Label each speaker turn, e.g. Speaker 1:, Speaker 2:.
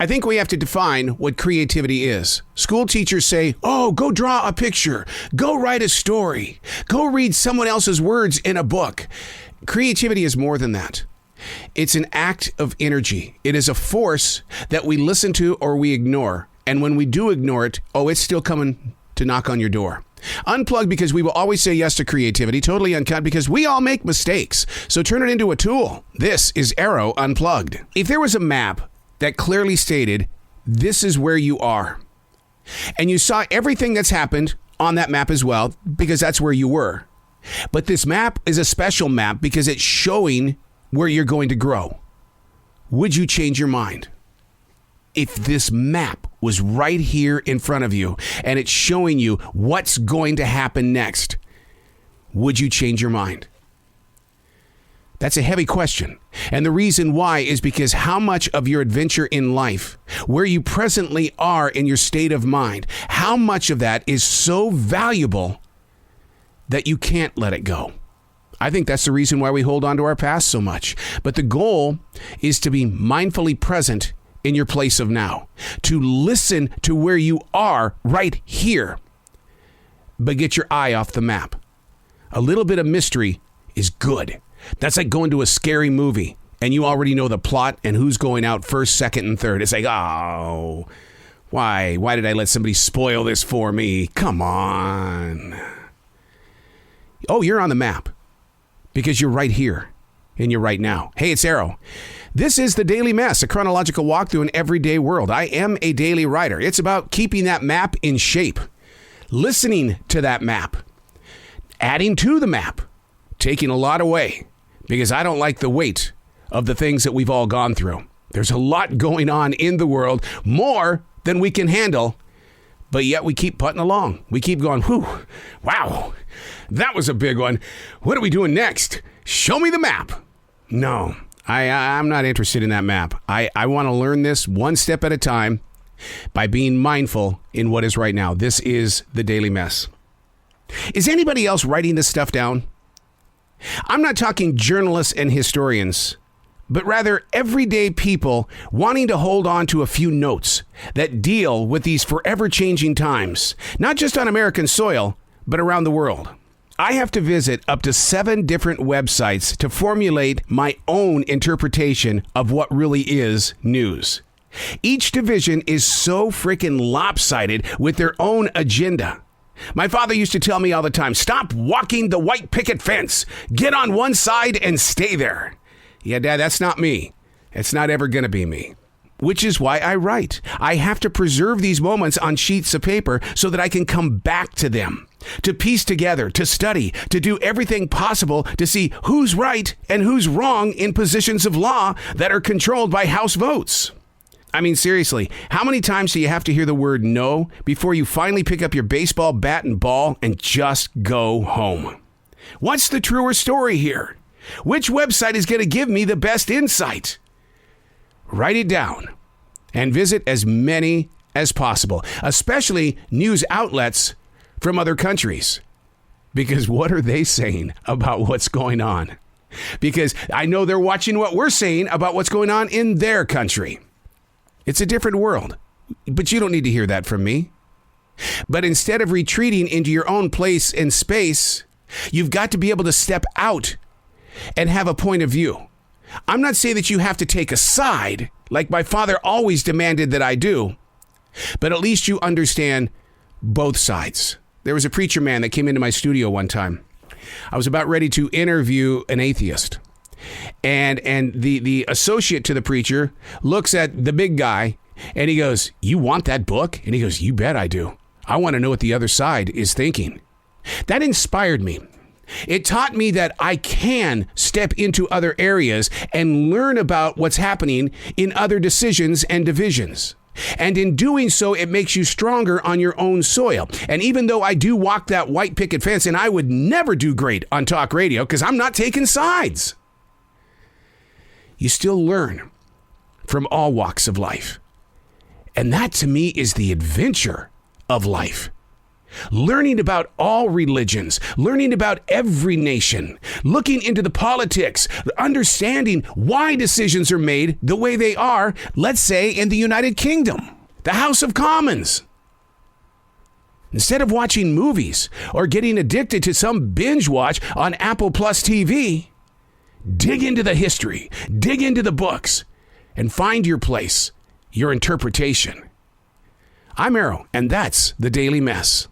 Speaker 1: I think we have to define what creativity is. School teachers say, oh, go draw a picture, go write a story, go read someone else's words in a book. Creativity is more than that. It's an act of energy. It is a force that we listen to or we ignore. And when we do ignore it, it's still coming to knock on your door. Unplugged because we will always say yes to creativity. Totally uncut because we all make mistakes. So turn it into a tool. This is Arroe Unplugged. If there was a map that clearly stated, this is where you are, and you saw everything that's happened on that map as well, because that's where you were. But this map is a special map because it's showing where you're going to grow. Would you change your mind? If this map was right here in front of you and it's showing you what's going to happen next, would you change your mind? That's a heavy question. And the reason why is because how much of your adventure in life, where you presently are in your state of mind, how much of that is so valuable that you can't let it go? I think that's the reason why we hold on to our past so much. But the goal is to be mindfully present in your place of now, to listen to where you are right here, but get your eye off the map. A little bit of mystery is good. That's like going to a scary movie and you already know the plot and who's going out first, second, and third. It's like, oh, why did I let somebody spoil this for me? Come on. Oh, you're on the map. Because you're right here and you're right now. Hey, it's Arroe. This is the Daily Mess, a chronological walk through an everyday world. I am a daily writer. It's about keeping that map in shape, listening to that map, adding to the map, taking a lot away, because I don't like the weight of the things that we've all gone through. There's a lot going on in the world, more than we can handle, but yet we keep putting along. We keep going, whew, wow, that was a big one. What are we doing next? Show me the map. No, I'm not interested in that map. I want to learn this one step at a time by being mindful in what is right now. This is the Daily Mess. Is anybody else writing this stuff down? I'm not talking journalists and historians, but rather everyday people wanting to hold on to a few notes that deal with these forever changing times, not just on American soil, but around the world. I have to visit up to 7 different websites to formulate my own interpretation of what really is news. Each division is so freaking lopsided with their own agenda. My father used to tell me all the time, stop walking the white picket fence. Get on one side and stay there. Yeah, Dad, that's not me. It's not ever going to be me. Which is why I write. I have to preserve these moments on sheets of paper so that I can come back to them, to piece together, to study, to do everything possible to see who's right and who's wrong in positions of law that are controlled by House votes. I mean, seriously, how many times do you have to hear the word no before you finally pick up your baseball bat and ball and just go home? What's the truer story here? Which website is going to give me the best insight? Write it down and visit as many as possible, especially news outlets from other countries. Because what are they saying about what's going on? Because I know they're watching what we're saying about what's going on in their country. It's a different world, but you don't need to hear that from me. But instead of retreating into your own place and space, you've got to be able to step out and have a point of view. I'm not saying that you have to take a side like my father always demanded that I do, but at least you understand both sides. There was a preacher man that came into my studio one time. I was about ready to interview an atheist. And the associate to the preacher looks at the big guy and he goes, you want that book? And he goes, you bet I do. I want to know what the other side is thinking. That inspired me. It taught me that I can step into other areas and learn about what's happening in other decisions and divisions. And in doing so, it makes you stronger on your own soil. And even though I do walk that white picket fence, and I would never do great on talk radio because I'm not taking sides, you still learn from all walks of life. And that to me is the adventure of life. learning about all religions, learning about every nation, looking into the politics, understanding why decisions are made the way they are, let's say in the United Kingdom, the House of Commons. Instead of watching movies or getting addicted to some binge watch on Apple Plus TV, dig into the history, dig into the books, and find your place, your interpretation. I'm Arroe, and that's the Daily Mess.